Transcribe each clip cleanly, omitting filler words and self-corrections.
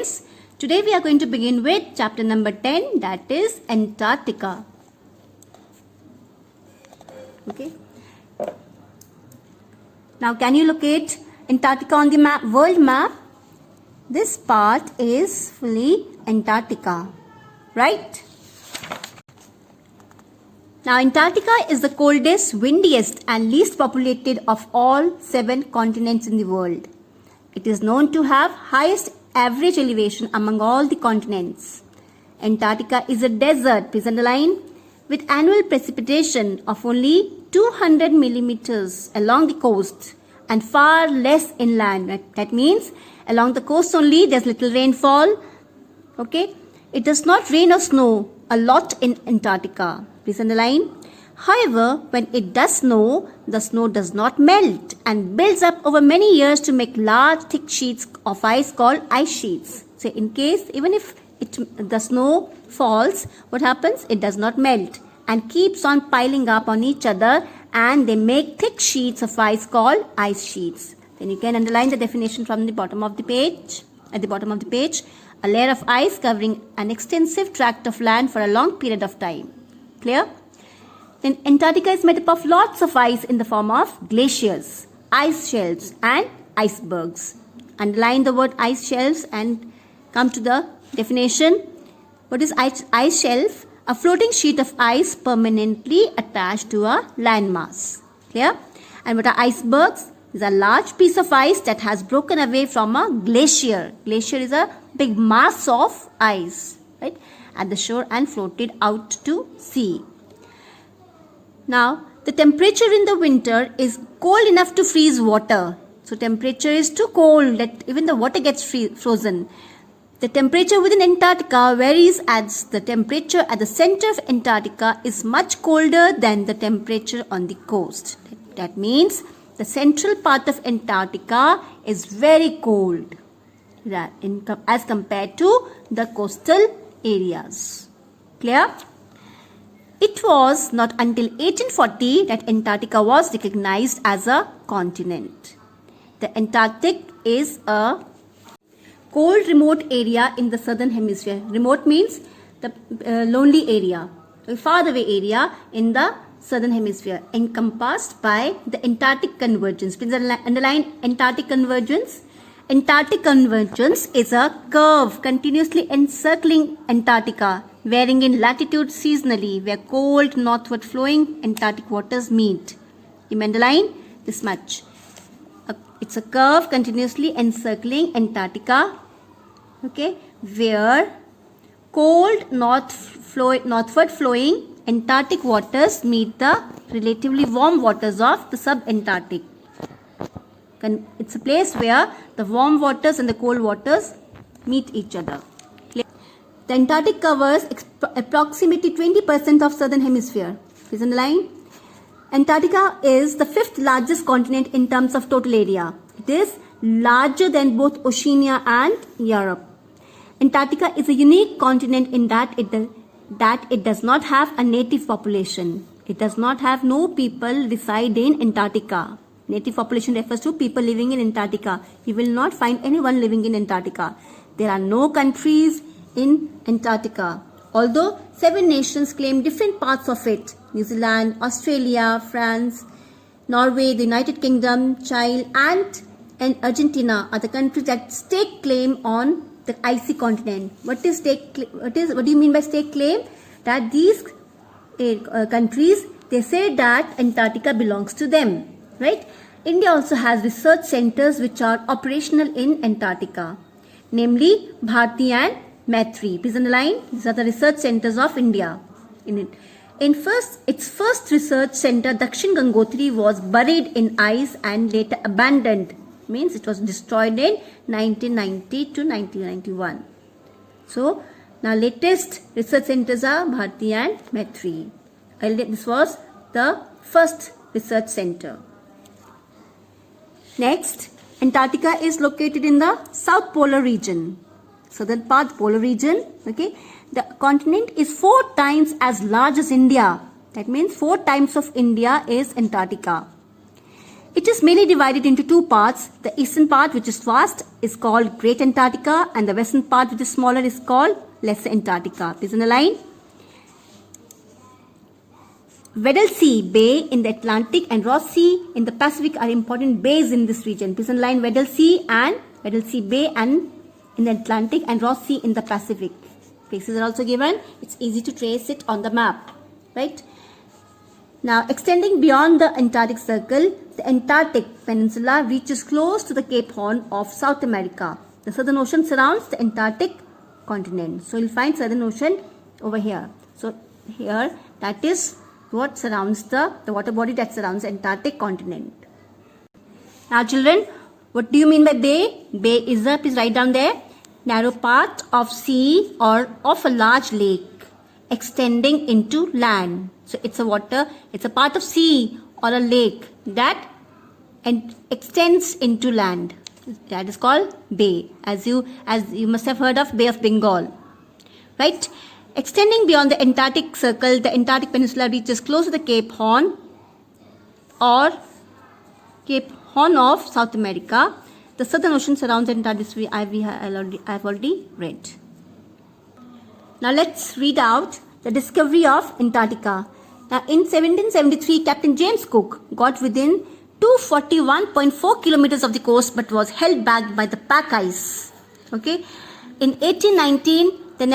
students. Today we are going to begin with chapter number 10, that is Antarctica. Okay. Now can you locate Antarctica on the map, world map? This part is fully Antarctica, right? Now Antarctica is the coldest, windiest and least populated of all 7 continents in the world. It is known to have highest average elevation among all the continents. Antarctica is a desert, please underline, with annual precipitation of only 200 millimeters along the coast and far less inland. That means along the coast only there's little rainfall. Okay, it does not rain or snow a lot in Antarctica. Please underline. However, when it does snow, the snow does not melt and builds up over many years to make large thick sheets of ice called ice sheets. So in case, even if the snow falls, what happens? It does not melt and keeps on piling up on each other and they make thick sheets of ice called ice sheets. Then you can underline the definition from the bottom of the page. At the bottom of the page, a layer of ice covering an extensive tract of land for a long period of time. Clear? Then Antarctica is made up of lots of ice in the form of glaciers, ice shelves and icebergs. Underline the word ice shelves and come to the definition. What is ice shelf? A floating sheet of ice permanently attached to a landmass. Clear? And what are icebergs? Is a large piece of ice that has broken away from a glacier. Glacier is a big mass of ice, right, at the shore and floated out to sea. Now, the temperature in the winter is cold enough to freeze water. So, temperature is too cold that even the water gets frozen. The temperature within Antarctica varies as the temperature at the center of Antarctica is much colder than the temperature on the coast. That means the central part of Antarctica is very cold as compared to the coastal areas. Clear? It was not until 1840 that Antarctica was recognized as a continent. The Antarctic is a cold remote area in the southern hemisphere. Remote means the lonely area, a far away area in the southern hemisphere, encompassed by the Antarctic convergence. Please underline Antarctic convergence. Antarctic convergence is a curve continuously encircling Antarctica, varying in latitude seasonally, where cold northward flowing Antarctic waters meet. You may underline this much. It's a curve continuously encircling Antarctica, okay, where cold northward flowing Antarctic waters meet the relatively warm waters of the sub-Antarctic. It's a place where the warm waters and the cold waters meet each other. The Antarctic covers approximately 20% of southern hemisphere. Please underline. Antarctica is the 5th largest continent in terms of total area. It is larger than both Oceania and Europe. Antarctica is a unique continent in that it does not have a native population. It does not have no people reside in Antarctica. Native population refers to people living in Antarctica. You will not find anyone living in Antarctica. There are no countries in Antarctica. Although 7 nations claim different parts of it: New Zealand, Australia, France, Norway, the United Kingdom, Chile and Argentina are the countries that stake claim on the icy continent. What do you mean by stake claim? That these countries, they say that Antarctica belongs to them, right? India also has research centers which are operational in Antarctica, namely Bharti and Maitri. Please underline, these are the research centers of India. Its first research center, Dakshin Gangotri, was buried in ice and later abandoned. Means it was destroyed in 1990 to 1991. So, now latest research centers are Bharti and Maitri. This was the first research center. Next, Antarctica is located in the South Polar region. Southern part, polar region. Okay, the continent is 4 times as large as India. That means 4 times of India is Antarctica. It is mainly divided into two parts. The eastern part, which is vast, is called Great Antarctica, and the western part, which is smaller, is called Lesser Antarctica. Please underline. Weddell Sea Bay in the Atlantic and Ross Sea in the Pacific are important bays in this region. Please underline Weddell Sea Bay and in the Atlantic and Ross Sea in the Pacific. Places are also given. It's easy to trace it on the map, right? Now, extending beyond the Antarctic Circle, the Antarctic Peninsula reaches close to the Cape Horn of South America. The Southern Ocean surrounds the Antarctic continent. So, you'll find Southern Ocean over here. So, here that is what surrounds the water body that surrounds the Antarctic continent. Now, children, what do you mean by bay? Bay is a, please write down there, narrow part of sea or of a large lake extending into land. So, it's a part of sea or a lake that extends into land. That is called bay, as you must have heard of Bay of Bengal, right? Extending beyond the Antarctic Circle, the Antarctic Peninsula reaches close to the Cape Horn or Cape Horn of South America. The Southern Ocean surrounds the Antarctic. I've already read. Now let's read out the discovery of Antarctica. Now in 1773, Captain James Cook got within 241.4 kilometers of the coast but was held back by the pack ice. Okay. In 1819, the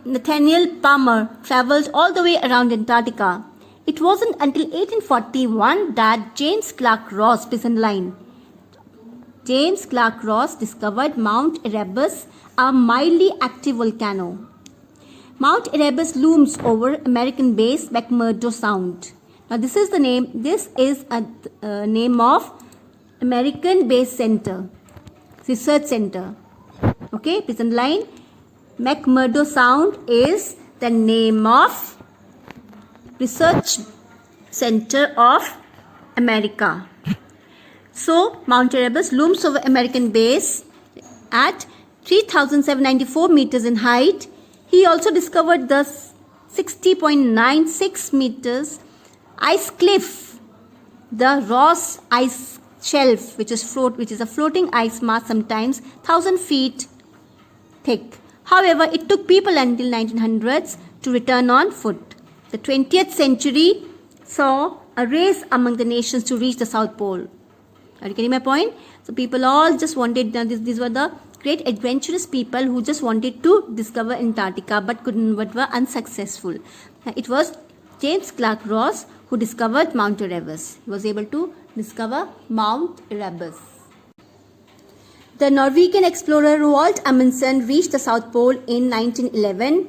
Nathaniel Palmer travelled all the way around Antarctica. It wasn't until 1841 that James Clark Ross, please underline, James Clark Ross discovered Mount Erebus, a mildly active volcano. Mount Erebus looms over American base McMurdo Sound. Now this is a name of American Base Center, Research Center. Okay, please underline. McMurdo Sound is the name of Research Center of America. So, Mount Erebus looms over American base at 3,794 meters in height. He also discovered the 60.96 meters ice cliff, the Ross Ice Shelf, which is a floating ice mass, sometimes 1,000 feet thick. However, it took people until 1900s to return on foot. The 20th century saw a race among the nations to reach the South Pole. Are you getting my point? So people all just wanted, these were the great adventurous people who just wanted to discover Antarctica but were unsuccessful. It was James Clark Ross who discovered Mount Erebus. He was able to discover Mount Erebus. The Norwegian explorer Roald Amundsen reached the South Pole in 1911.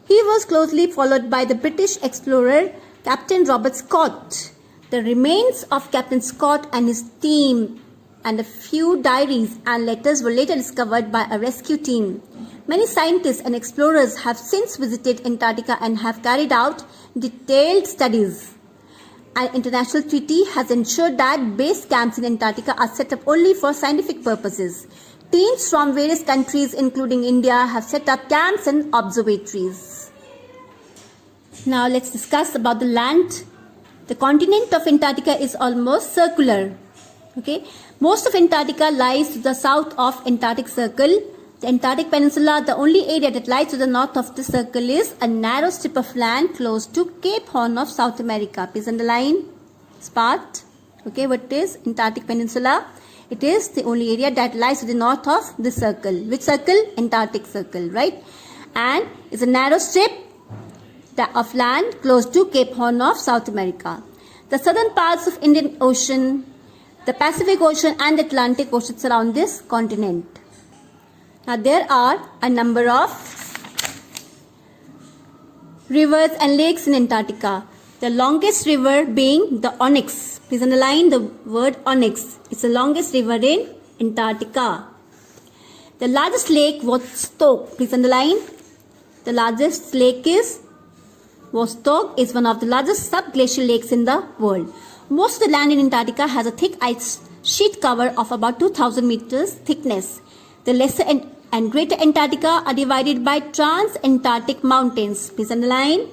He was closely followed by the British explorer Captain Robert Scott. The remains of Captain Scott and his team and a few diaries and letters were later discovered by a rescue team. Many scientists and explorers have since visited Antarctica and have carried out detailed studies. An international treaty has ensured that base camps in Antarctica are set up only for scientific purposes. Teams from various countries, including India, have set up camps and observatories. Now let's discuss about the land. The continent of Antarctica is almost circular. Okay, most of Antarctica lies to the south of Antarctic Circle. The Antarctic Peninsula, the only area that lies to the north of the circle, is a narrow strip of land close to Cape Horn of South America. Please underline this part. Okay, what is Antarctic Peninsula? It is the only area that lies to the north of the circle. Which circle? Antarctic Circle, right? And it's a narrow strip of land close to Cape Horn of South America. The southern parts of Indian Ocean, the Pacific Ocean and the Atlantic Ocean surround this continent. Now there are a number of rivers and lakes in Antarctica. The longest river being the Onyx. Please underline the word Onyx. It's the longest river in Antarctica. The largest lake was Vostok. Please underline. The largest lake is Vostok, is one of the largest subglacial lakes in the world. Most of the land in Antarctica has a thick ice sheet cover of about 2,000 meters thickness. The lesser and greater Antarctica are divided by trans-Antarctic mountains. Please underline.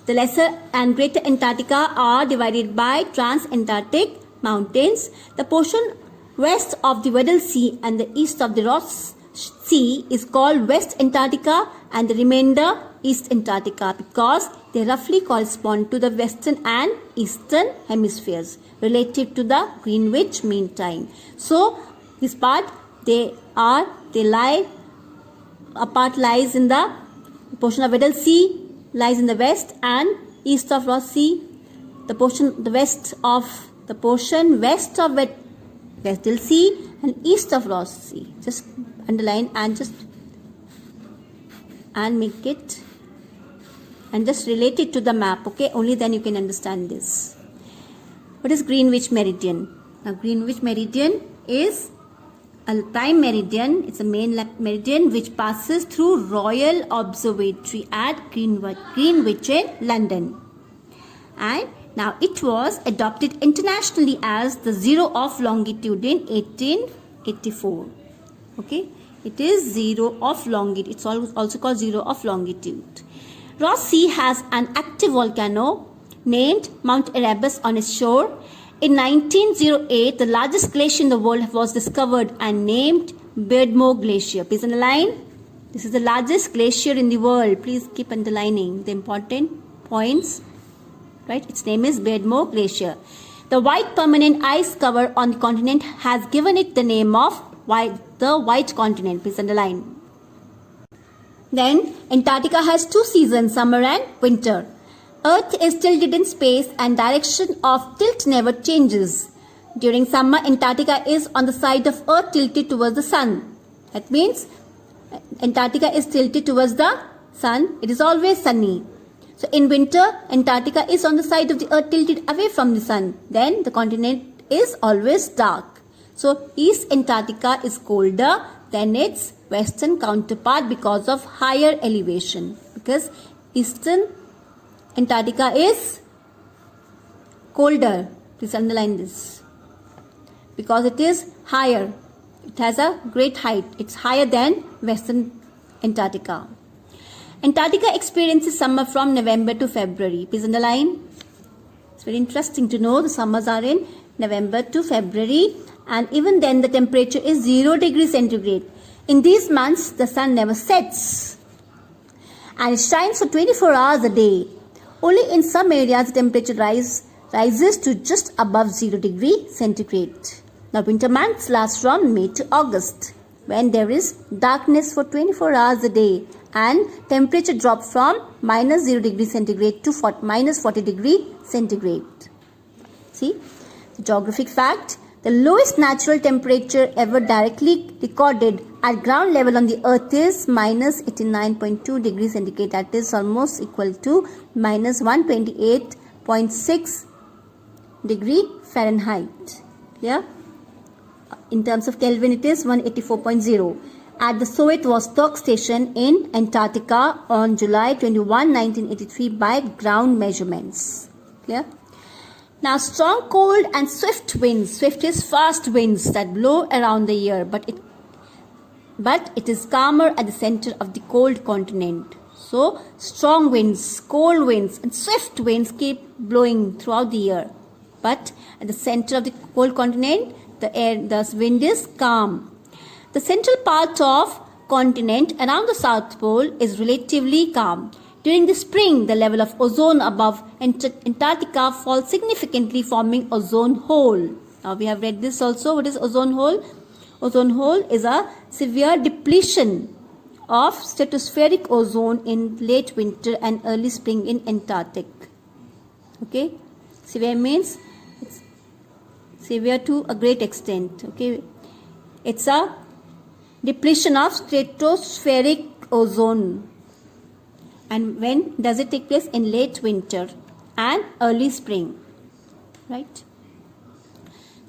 The lesser and greater Antarctica are divided by trans-Antarctic mountains. The portion west of the Weddell Sea and the east of the Ross Sea is called West Antarctica, and the remainder East Antarctica, because they roughly correspond to the western and eastern hemispheres relative to the Greenwich Mean Time. So this part a part lies in the portion of Weddell Sea lies in the west and east of Ross Sea. The portion west of Weddell Sea and east of Ross Sea. Just underline and make it and just relate it to the map. Okay, only then you can understand this. What is Greenwich Meridian? Now Greenwich Meridian is a prime meridian. It's a main meridian which passes through Royal Observatory at Greenwich in London. And now it was adopted internationally as the zero of longitude in 1884. Okay, it is zero of longitude. It's also called zero of longitude. Ross Sea has an active volcano named Mount Erebus on its shore. In 1908, the largest glacier in the world was discovered and named Beardmore Glacier. Please underline. This is the largest glacier in the world. Please keep underlining the important points. Right? Its name is Beardmore Glacier. The white permanent ice cover on the continent has given it the name of the White Continent. Please underline. Then Antarctica has two seasons, summer and winter. Earth is tilted in space and direction of tilt never changes. During summer, Antarctica is on the side of Earth tilted towards the sun. That means Antarctica is tilted towards the sun. It is always sunny. So in winter, Antarctica is on the side of the Earth tilted away from the sun. Then the continent is always dark. So East Antarctica is colder than its western counterpart because of higher elevation. Because Eastern Antarctica is colder. Please underline this. Because it is higher. It has a great height. It's higher than Western Antarctica. Antarctica experiences summer from November to February. Please underline. It's very interesting to know the summers are in November to February, and even then the temperature is 0 degrees centigrade. In these months, the sun never sets and it shines for 24 hours a day. Only in some areas the temperature rises to just above 0 degree centigrade. Now winter months last from May to August, when there is darkness for 24 hours a day and temperature drops from minus 0 degree centigrade to minus 40 degree centigrade. See, the geographic fact, the lowest natural temperature ever directly recorded at ground level on the earth is minus 89.2 degrees centigrade. That is almost equal to minus 128.6 degree Fahrenheit. Yeah. In terms of Kelvin, it is 184.0. At the Soviet-Vostok station in Antarctica on July 21, 1983 by ground measurements. Clear? Now, strong cold and swift winds. Swift is fast winds that blow around the year, but it is calmer at the center of the cold continent. So, strong winds, cold winds, and swift winds keep blowing throughout the year. But at the center of the cold continent, the wind is calm. The central part of continent around the South Pole is relatively calm. During the spring, the level of ozone above Antarctica falls significantly, forming ozone hole. Now we have read this also. What is ozone hole? Ozone hole is a severe depletion of stratospheric ozone in late winter and early spring in Antarctic. Okay, severe means it's severe to a great extent. Okay, it's a depletion of stratospheric ozone. And when does it take place? In late winter and early spring, right?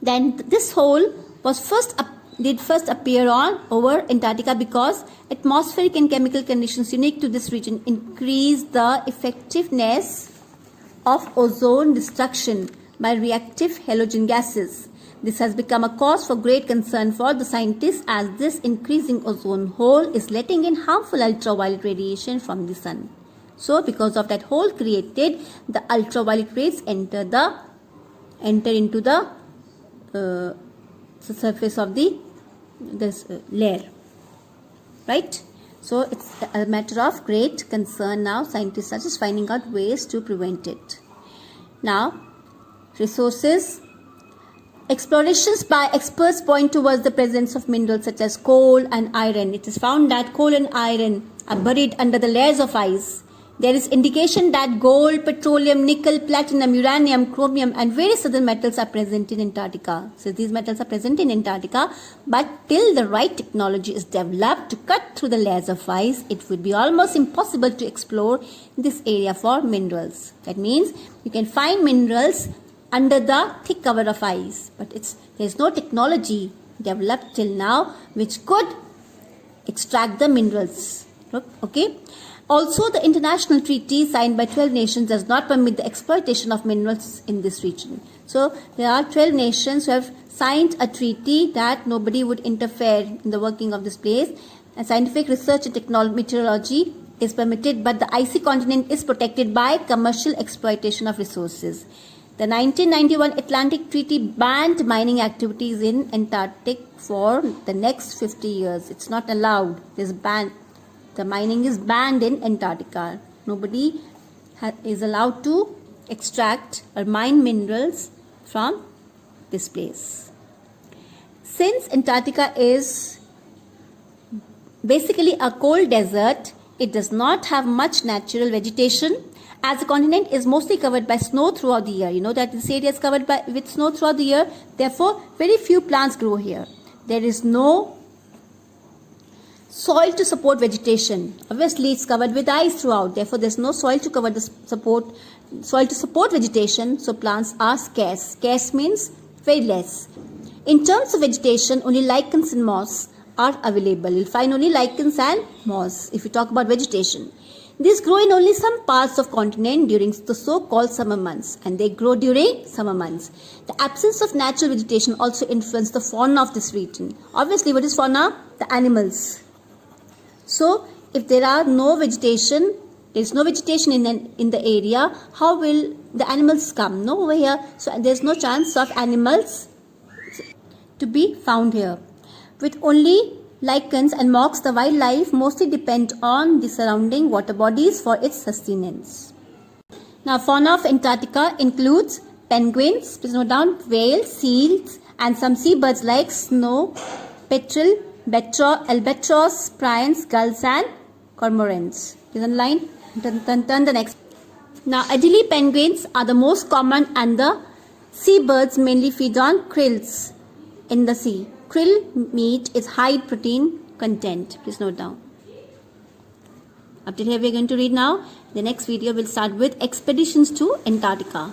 Then this hole was first appear over Antarctica because atmospheric and chemical conditions unique to this region increase the effectiveness of ozone destruction by reactive halogen gases. This has become a cause for great concern for the scientists, as this increasing ozone hole is letting in harmful ultraviolet radiation from the sun. So because of that hole created, the ultraviolet rays enter into the the surface of this layer, right? So it's a matter of great concern now. Scientists are just finding out ways to prevent it. Now, resources. Explorations by experts point towards the presence of minerals such as coal and iron. It is found that coal and iron are buried under the layers of ice. There is indication that gold, petroleum, nickel, platinum, uranium, chromium and various other metals are present in Antarctica. So these metals are present in Antarctica, but till the right technology is developed to cut through the layers of ice, it would be almost impossible to explore this area for minerals. That means you can find minerals under the thick cover of ice, but there is no technology developed till now which could extract the minerals. Okay. Also, the international treaty signed by 12 nations does not permit the exploitation of minerals in this region. So there are 12 nations who have signed a treaty that nobody would interfere in the working of this place. And scientific research and meteorology is permitted, but the icy continent is protected by commercial exploitation of resources. The 1991 Atlantic Treaty banned mining activities in Antarctic for the next 50 years. It's not allowed. There's ban. The mining is banned in Antarctica. Nobody is allowed to extract or mine minerals from this place. Since Antarctica is basically a cold desert, it does not have much natural vegetation. As the continent is mostly covered by snow throughout the year, you know that this area is covered with snow throughout the year. Therefore, very few plants grow here. There is no soil to support vegetation. Obviously, it's covered with ice throughout. Therefore, there's no soil to support vegetation. So plants are scarce. Scarce means very less. In terms of vegetation, only lichens and moss are available. You'll find only lichens and moss if you talk about vegetation. These grow in only some parts of continent during the so-called summer months, and they grow during summer months. The absence of natural vegetation also influences the fauna of this region. Obviously, what is fauna? The animals. So, if there are no vegetation, there is no vegetation in the area, how will the animals come? No, over here. So, there is no chance of animals to be found here. With only lichens and moss, the wildlife mostly depend on the surrounding water bodies for its sustenance. Now, fauna of Antarctica includes penguins, please note down, whales, seals, and some seabirds like snow petrel, albatross, prawns, gulls, and cormorants. Please underline. Turn the next. Now, Adelie penguins are the most common, and the seabirds mainly feed on krills in the sea. Krill meat is high protein content. Please note down. Up till here we are going to read now. The next video will start with expeditions to Antarctica.